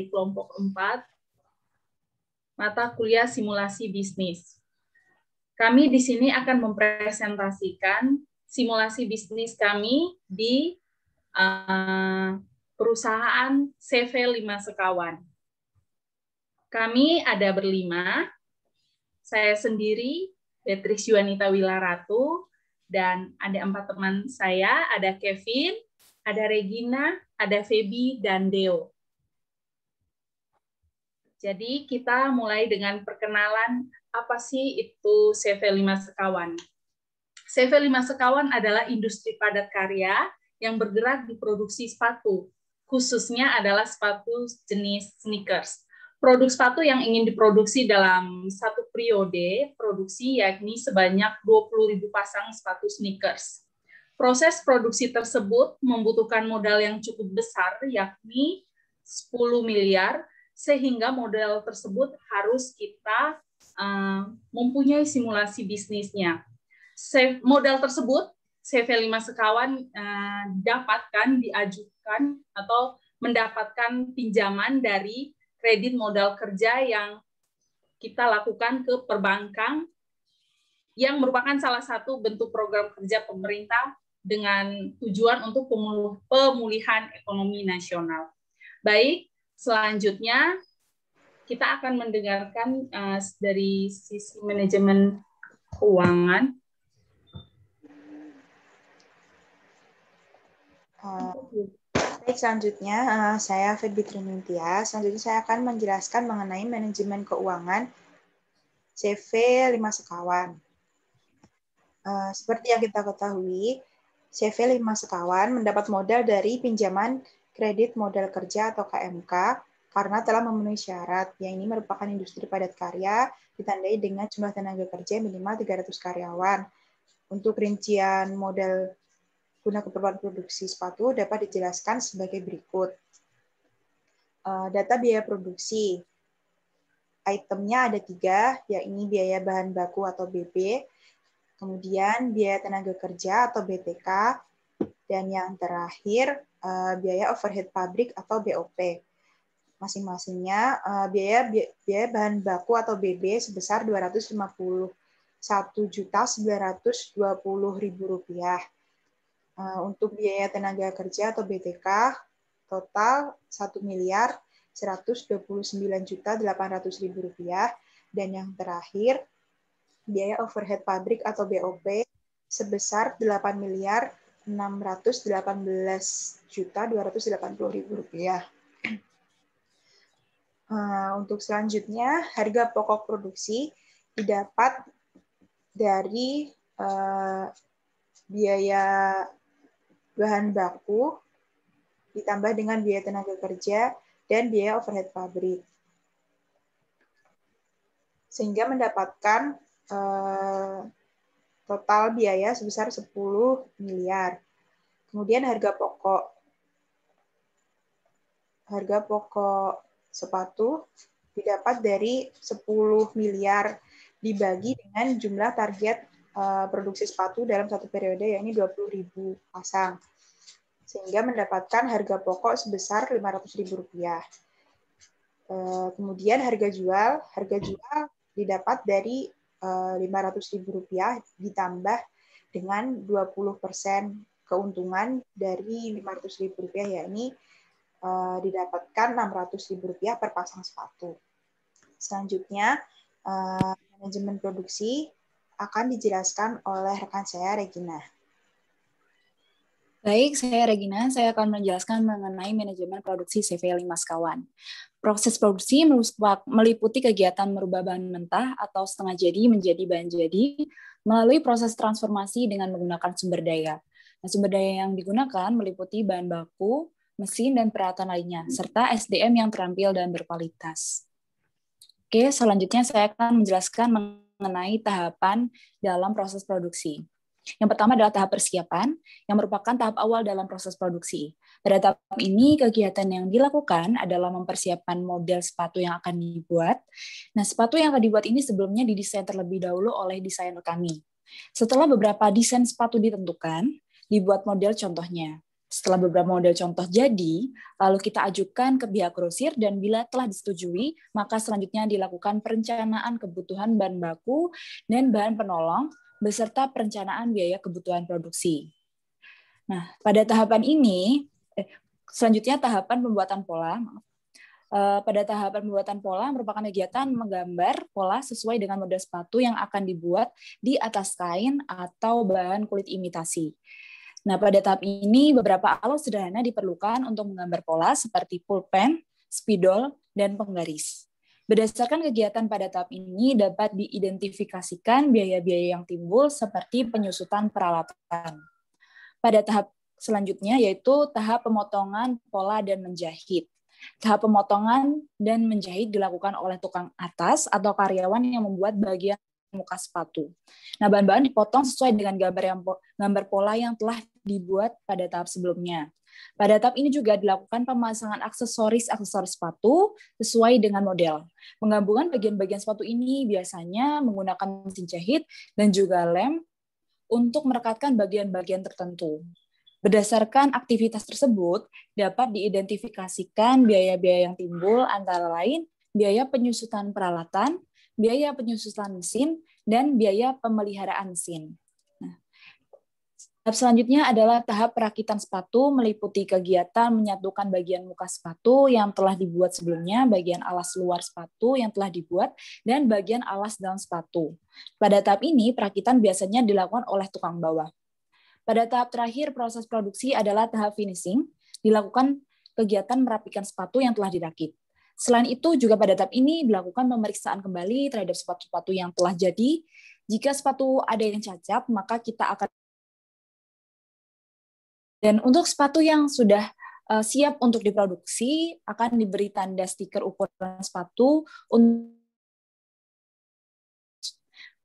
kelompok 4, mata kuliah simulasi bisnis. Kami di sini akan mempresentasikan simulasi bisnis kami di perusahaan CV5 Sekawan. Kami ada berlima, saya sendiri, Beatrice Yuanita Wilaratu, dan ada 4 teman saya, ada Kevin, ada Regina, ada Feby, dan Deo. Jadi kita mulai dengan perkenalan apa sih itu CV5 Sekawan. CV5 Sekawan adalah industri padat karya yang bergerak di produksi sepatu, khususnya adalah sepatu jenis sneakers. Produk sepatu yang ingin diproduksi dalam satu periode produksi yakni sebanyak 20.000 pasang sepatu sneakers. Proses produksi tersebut membutuhkan modal yang cukup besar yakni 10 miliar, sehingga modal tersebut harus kita mempunyai simulasi bisnisnya. Modal tersebut CV5 Sekawan dapatkan, diajukan atau mendapatkan pinjaman dari kredit modal kerja yang kita lakukan ke perbankan yang merupakan salah satu bentuk program kerja pemerintah dengan tujuan untuk pemulihan ekonomi nasional. Baik, selanjutnya kita akan mendengarkan dari sisi manajemen keuangan. Baik, selanjutnya saya Feby Trinintia. Selanjutnya saya akan menjelaskan mengenai manajemen keuangan CV5 Sekawan. Seperti yang kita ketahui, CV5 Sekawan mendapat modal dari pinjaman kredit modal kerja atau KMK karena telah memenuhi syarat, yang ini merupakan industri padat karya ditandai dengan jumlah tenaga kerja minimal 300 karyawan. Untuk rincian modal guna keperluan produksi sepatu dapat dijelaskan sebagai berikut. Data biaya produksi. Itemnya ada 3, yakni biaya bahan baku atau BB, kemudian biaya tenaga kerja atau BTK, dan yang terakhir biaya overhead pabrik atau BOP. Masing-masingnya biaya bahan baku atau BB sebesar Rp251.920.000. Untuk biaya tenaga kerja atau BTK total Rp1.129.800.000, dan yang terakhir biaya overhead pabrik atau BOP sebesar Rp8.618.280.000. Untuk selanjutnya, harga pokok produksi didapat dari biaya bahan baku ditambah dengan biaya tenaga kerja dan biaya overhead pabrik, sehingga mendapatkan total biaya sebesar 10 miliar. Kemudian harga pokok sepatu didapat dari 10 miliar dibagi dengan jumlah target produksi sepatu dalam satu periode, yakni 20.000 pasang, sehingga mendapatkan harga pokok sebesar Rp500.000. Kemudian harga jual didapat dari Rp500.000 ditambah dengan 20% keuntungan dari Rp500.000, yakni didapatkan Rp600.000 per pasang sepatu. Selanjutnya, manajemen produksi akan dijelaskan oleh rekan saya, Regina. Baik, saya Regina. Saya akan menjelaskan mengenai manajemen produksi CV5 Sekawan. Proses produksi meliputi kegiatan merubah bahan mentah atau setengah jadi menjadi bahan jadi melalui proses transformasi dengan menggunakan sumber daya. Nah, sumber daya yang digunakan meliputi bahan baku, mesin, dan peralatan lainnya, serta SDM yang terampil dan berkualitas. Oke, selanjutnya saya akan menjelaskan mengenai tahapan dalam proses produksi. Yang pertama adalah tahap persiapan, yang merupakan tahap awal dalam proses produksi. Pada tahap ini, kegiatan yang dilakukan adalah mempersiapkan model sepatu yang akan dibuat. Nah, sepatu yang akan dibuat ini sebelumnya didesain terlebih dahulu oleh desainer kami. Setelah beberapa desain sepatu ditentukan, dibuat model contohnya. Setelah beberapa model contoh jadi, lalu kita ajukan ke pihak grosir dan bila telah disetujui, maka selanjutnya dilakukan perencanaan kebutuhan bahan baku dan bahan penolong beserta perencanaan biaya kebutuhan produksi. Nah, pada tahapan ini, selanjutnya tahapan pembuatan pola. Pada tahapan pembuatan pola merupakan kegiatan menggambar pola sesuai dengan model sepatu yang akan dibuat di atas kain atau bahan kulit imitasi. Nah, pada tahap ini beberapa alat sederhana diperlukan untuk menggambar pola seperti pulpen, spidol, dan penggaris. Berdasarkan kegiatan pada tahap ini dapat diidentifikasikan biaya-biaya yang timbul seperti penyusutan peralatan. Pada tahap selanjutnya yaitu tahap pemotongan pola dan menjahit. Tahap pemotongan dan menjahit dilakukan oleh tukang atas atau karyawan yang membuat bagian muka sepatu. Nah, bahan-bahan dipotong sesuai dengan gambar pola yang telah dibuat pada tahap sebelumnya. Pada tahap ini juga dilakukan pemasangan aksesoris sepatu sesuai dengan model. Penggabungan bagian-bagian sepatu ini biasanya menggunakan mesin jahit dan juga lem untuk merekatkan bagian-bagian tertentu. Berdasarkan aktivitas tersebut, dapat diidentifikasikan biaya-biaya yang timbul antara lain biaya penyusutan peralatan, biaya penyusutan mesin, dan biaya pemeliharaan mesin. Nah, tahap selanjutnya adalah tahap perakitan sepatu meliputi kegiatan menyatukan bagian muka sepatu yang telah dibuat sebelumnya, bagian alas luar sepatu yang telah dibuat, dan bagian alas dalam sepatu. Pada tahap ini, perakitan biasanya dilakukan oleh tukang bawah. Pada tahap terakhir proses produksi adalah tahap finishing, dilakukan kegiatan merapikan sepatu yang telah dirakit. Selain itu, juga pada tahap ini dilakukan pemeriksaan kembali terhadap sepatu-sepatu yang telah jadi. Jika sepatu ada yang cacat, maka kita akan... Dan untuk sepatu yang sudah siap untuk diproduksi, akan diberi tanda stiker ukuran sepatu.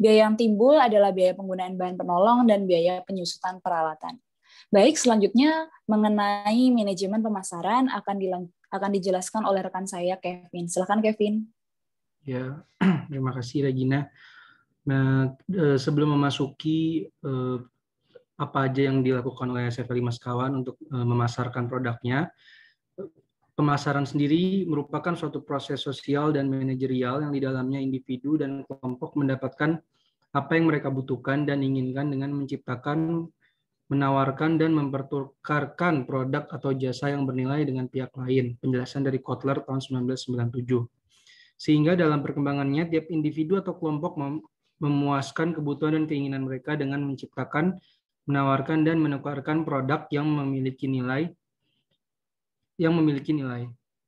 Biaya yang timbul adalah biaya penggunaan bahan penolong dan biaya penyusutan peralatan. Baik, selanjutnya mengenai manajemen pemasaran akan dijelaskan oleh rekan saya, Kevin. Silakan, Kevin. Ya, terima kasih, Regina. Nah, sebelum memasuki apa aja yang dilakukan oleh CV5 Sekawan untuk memasarkan produknya, pemasaran sendiri merupakan suatu proses sosial dan manajerial yang di dalamnya individu dan kelompok mendapatkan apa yang mereka butuhkan dan inginkan dengan menciptakan, menawarkan, dan mempertukarkan produk atau jasa yang bernilai dengan pihak lain. Penjelasan dari Kotler tahun 1997. Sehingga dalam perkembangannya, tiap individu atau kelompok memuaskan kebutuhan dan keinginan mereka dengan menciptakan, menawarkan, dan menukarkan produk yang memiliki nilai.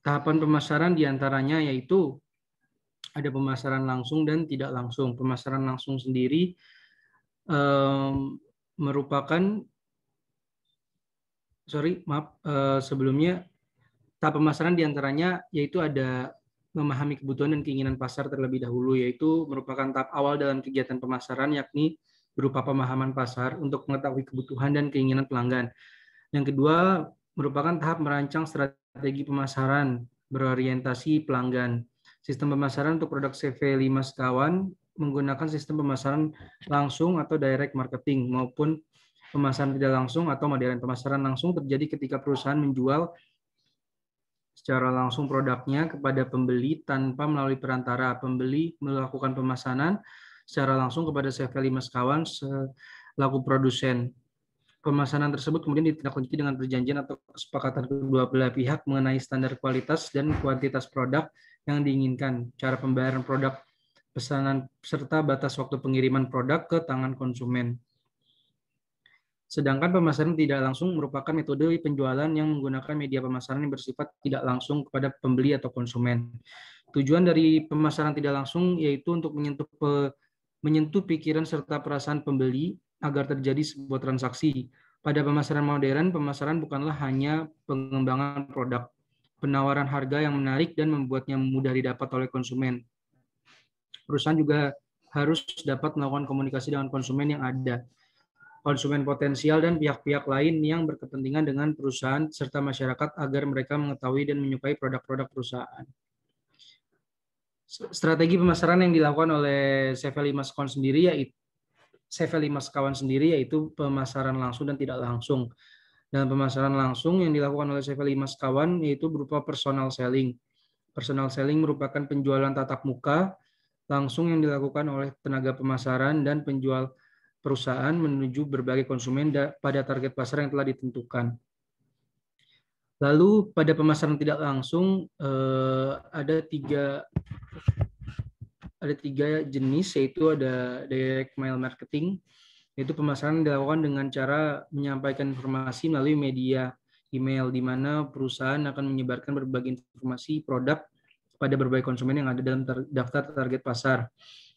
Tahapan pemasaran diantaranya yaitu ada pemasaran langsung dan tidak langsung. Pemasaran langsung sendiri merupakan sebelumnya tahap pemasaran diantaranya yaitu ada memahami kebutuhan dan keinginan pasar terlebih dahulu, yaitu merupakan tahap awal dalam kegiatan pemasaran, yakni berupa pemahaman pasar untuk mengetahui kebutuhan dan keinginan pelanggan. Yang kedua merupakan tahap merancang strategi pemasaran berorientasi pelanggan. Sistem pemasaran untuk produk CV5 Sekawan menggunakan sistem pemasaran langsung atau direct marketing maupun pemasaran tidak langsung atau modern. Pemasaran langsung terjadi ketika perusahaan menjual secara langsung produknya kepada pembeli tanpa melalui perantara. Pembeli melakukan pemesanan secara langsung kepada CV5 Sekawan selaku produsen. Pemesanan tersebut kemudian ditindaklanjuti dengan perjanjian atau kesepakatan kedua belah pihak mengenai standar kualitas dan kuantitas produk yang diinginkan, cara pembayaran produk pesanan, serta batas waktu pengiriman produk ke tangan konsumen. Sedangkan pemasaran tidak langsung merupakan metode penjualan yang menggunakan media pemasaran yang bersifat tidak langsung kepada pembeli atau konsumen. Tujuan dari pemasaran tidak langsung yaitu untuk menyentuh pikiran serta perasaan pembeli agar terjadi sebuah transaksi. Pada pemasaran modern, pemasaran bukanlah hanya pengembangan produk, penawaran harga yang menarik dan membuatnya mudah didapat oleh konsumen. Perusahaan juga harus dapat melakukan komunikasi dengan konsumen yang ada, konsumen potensial dan pihak-pihak lain yang berkepentingan dengan perusahaan serta masyarakat agar mereka mengetahui dan menyukai produk-produk perusahaan. Strategi pemasaran yang dilakukan oleh CV5 Sekawan sendiri yaitu pemasaran langsung dan tidak langsung. Dalam pemasaran langsung yang dilakukan oleh CV5 sekawan yaitu berupa personal selling. Personal selling merupakan penjualan tatap muka langsung yang dilakukan oleh tenaga pemasaran dan penjual perusahaan menuju berbagai konsumen pada target pasar yang telah ditentukan. Lalu pada pemasaran tidak langsung ada tiga jenis, yaitu ada direct mail marketing, yaitu pemasaran dilakukan dengan cara menyampaikan informasi melalui media email, di mana perusahaan akan menyebarkan berbagai informasi produk pada berbagai konsumen yang ada dalam daftar target pasar.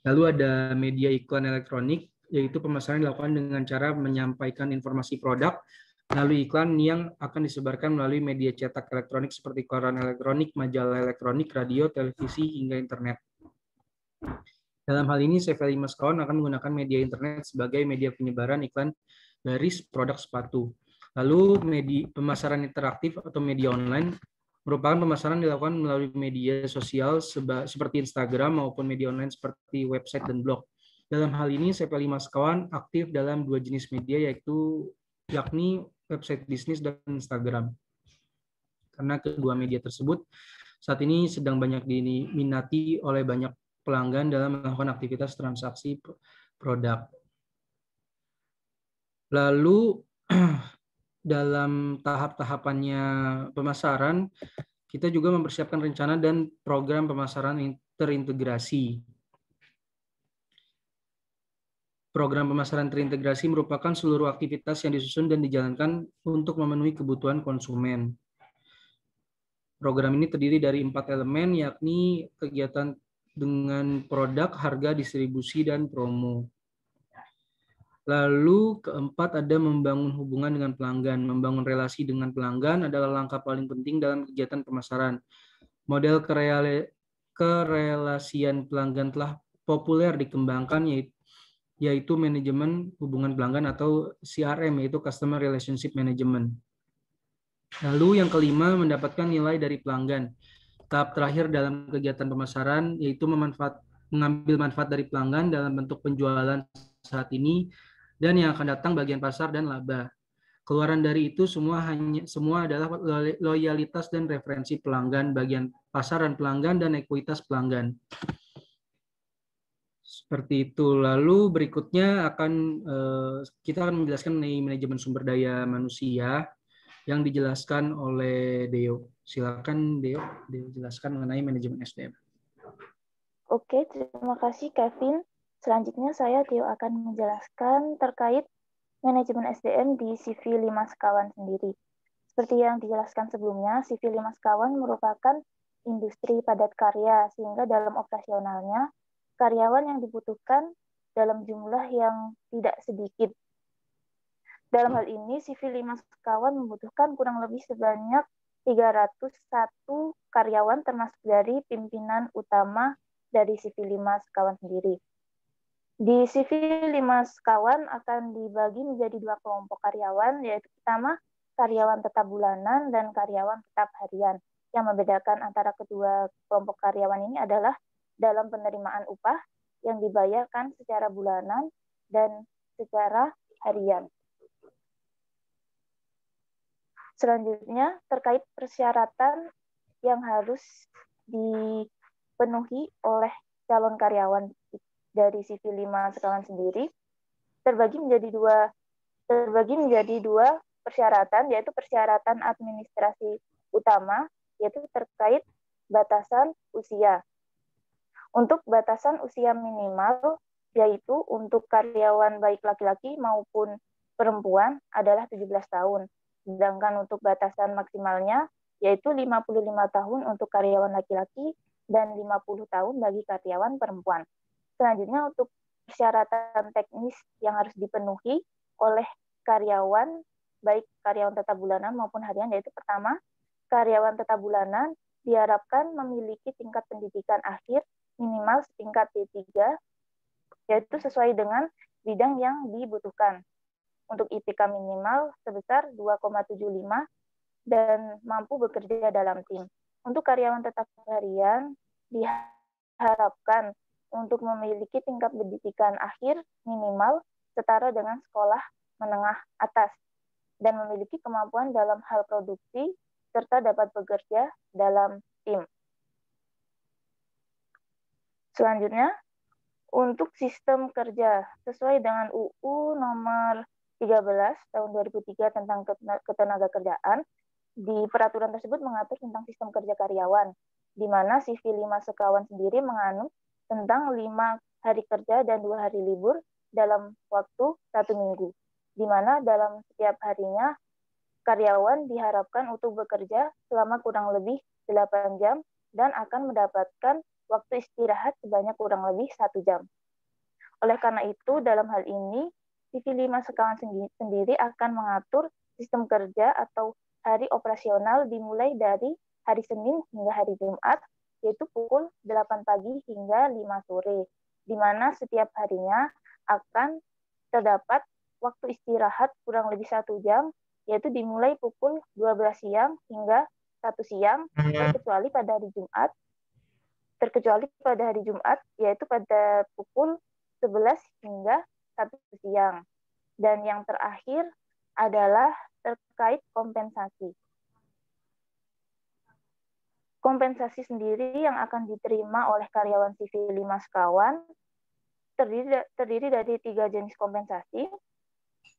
Lalu ada media iklan elektronik, yaitu pemasaran dilakukan dengan cara menyampaikan informasi produk melalui iklan yang akan disebarkan melalui media cetak elektronik seperti koran elektronik, majalah elektronik, radio, televisi, hingga internet. Dalam hal ini, CV5 sekawan akan menggunakan media internet sebagai media penyebaran iklan baris produk sepatu. Lalu pemasaran interaktif atau media online merupakan pemasaran dilakukan melalui media sosial seperti Instagram maupun media online seperti website dan blog. Dalam hal ini, CV5 sekawan aktif dalam dua jenis media, yakni website bisnis dan Instagram. Karena kedua media tersebut saat ini sedang banyak diminati oleh banyak pelanggan dalam melakukan aktivitas transaksi produk. Lalu dalam tahap-tahapannya pemasaran, kita juga mempersiapkan rencana dan program pemasaran terintegrasi. Program pemasaran terintegrasi merupakan seluruh aktivitas yang disusun dan dijalankan untuk memenuhi kebutuhan konsumen. Program ini terdiri dari 4 elemen, yakni kegiatan dengan produk, harga, distribusi, dan promo. Lalu keempat ada membangun hubungan dengan pelanggan. Membangun relasi dengan pelanggan adalah langkah paling penting dalam kegiatan pemasaran. Model kerelasian pelanggan telah populer dikembangkan, yaitu manajemen hubungan pelanggan atau CRM, yaitu Customer Relationship Management. Lalu yang kelima, mendapatkan nilai dari pelanggan. Tahap terakhir dalam kegiatan pemasaran yaitu mengambil manfaat dari pelanggan dalam bentuk penjualan saat ini dan yang akan datang bagian pasar dan laba. Keluaran dari itu semua adalah loyalitas dan referensi pelanggan, bagian pasar dan pelanggan, dan ekuitas pelanggan. Seperti itu. Lalu berikutnya kita akan menjelaskan mengenai manajemen sumber daya manusia yang dijelaskan oleh Deo. Silakan Deo jelaskan mengenai manajemen SDM. Oke, terima kasih Kevin. Selanjutnya saya Deo akan menjelaskan terkait manajemen SDM di CV5 sekawan sendiri. Seperti yang dijelaskan sebelumnya, CV5 sekawan merupakan industri padat karya, sehingga dalam operasionalnya karyawan yang dibutuhkan dalam jumlah yang tidak sedikit. Dalam hal ini, CV5 sekawan membutuhkan kurang lebih sebanyak 301 karyawan termasuk dari pimpinan utama dari CV5 sekawan sendiri. Di CV5 sekawan akan dibagi menjadi dua kelompok karyawan, yaitu pertama karyawan tetap bulanan dan karyawan tetap harian. Yang membedakan antara kedua kelompok karyawan ini adalah dalam penerimaan upah yang dibayarkan secara bulanan dan secara harian. Selanjutnya, terkait persyaratan yang harus dipenuhi oleh calon karyawan dari CV5 sekawan sendiri, terbagi menjadi dua persyaratan, yaitu persyaratan administrasi utama, yaitu terkait batasan usia. Untuk batasan usia minimal, yaitu untuk karyawan baik laki-laki maupun perempuan adalah 17 tahun. Sedangkan untuk batasan maksimalnya yaitu 55 tahun untuk karyawan laki-laki dan 50 tahun bagi karyawan perempuan. Selanjutnya untuk persyaratan teknis yang harus dipenuhi oleh karyawan, baik karyawan tetap bulanan maupun harian, yaitu pertama, karyawan tetap bulanan diharapkan memiliki tingkat pendidikan akhir minimal setingkat D3, yaitu sesuai dengan bidang yang dibutuhkan. Untuk IPK minimal sebesar 2,75 dan mampu bekerja dalam tim. Untuk karyawan tetap harian diharapkan untuk memiliki tingkat pendidikan akhir minimal setara dengan sekolah menengah atas dan memiliki kemampuan dalam hal produksi serta dapat bekerja dalam tim. Selanjutnya, untuk sistem kerja sesuai dengan UU nomor 13 tahun 2003 tentang ketenagakerjaan, di peraturan tersebut mengatur tentang sistem kerja karyawan, di mana CV 5 sekawan sendiri menganut tentang 5 hari kerja dan 2 hari libur dalam waktu 1 minggu, di mana dalam setiap harinya karyawan diharapkan untuk bekerja selama kurang lebih 8 jam dan akan mendapatkan waktu istirahat sebanyak kurang lebih 1 jam. Oleh karena itu, dalam hal ini, CV 5 sekawan sendiri akan mengatur sistem kerja atau hari operasional dimulai dari hari Senin hingga hari Jumat, yaitu pukul 8 pagi hingga 5 sore, di mana setiap harinya akan terdapat waktu istirahat kurang lebih 1 jam, yaitu dimulai pukul 12 siang hingga 1 siang, terkecuali pada hari Jumat, yaitu pada pukul 11 hingga 1 siang. Dan yang terakhir adalah terkait kompensasi. Kompensasi sendiri yang akan diterima oleh karyawan CV 5 sekawan terdiri dari 3 jenis kompensasi,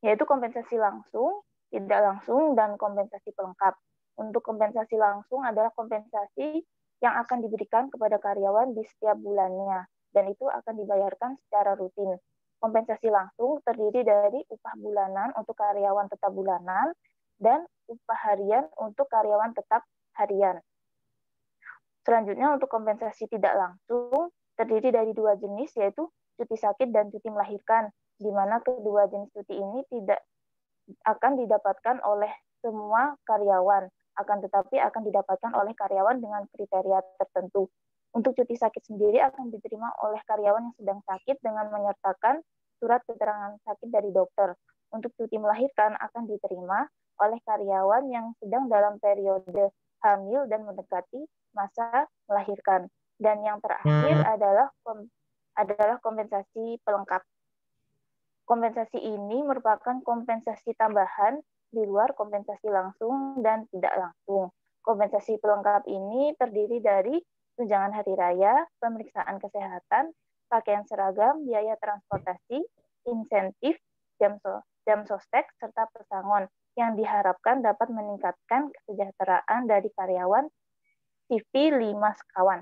yaitu kompensasi langsung, tidak langsung, dan kompensasi pelengkap. Untuk kompensasi langsung adalah kompensasi yang akan diberikan kepada karyawan di setiap bulannya, dan itu akan dibayarkan secara rutin. Kompensasi langsung terdiri dari upah bulanan untuk karyawan tetap bulanan dan upah harian untuk karyawan tetap harian. Selanjutnya untuk kompensasi tidak langsung terdiri dari 2 jenis, yaitu cuti sakit dan cuti melahirkan, di mana kedua jenis cuti ini tidak akan didapatkan oleh semua karyawan, akan tetapi akan didapatkan oleh karyawan dengan kriteria tertentu. Untuk cuti sakit sendiri akan diterima oleh karyawan yang sedang sakit dengan menyertakan surat keterangan sakit dari dokter. Untuk cuti melahirkan akan diterima oleh karyawan yang sedang dalam periode hamil dan mendekati masa melahirkan. Dan yang terakhir adalah kompensasi pelengkap. Kompensasi ini merupakan kompensasi tambahan di luar kompensasi langsung dan tidak langsung. Kompensasi pelengkap ini terdiri dari tunjangan hari raya, pemeriksaan kesehatan, pakaian seragam, biaya transportasi, insentif, jam sostek, serta pesangon yang diharapkan dapat meningkatkan kesejahteraan dari karyawan CV 5 sekawan.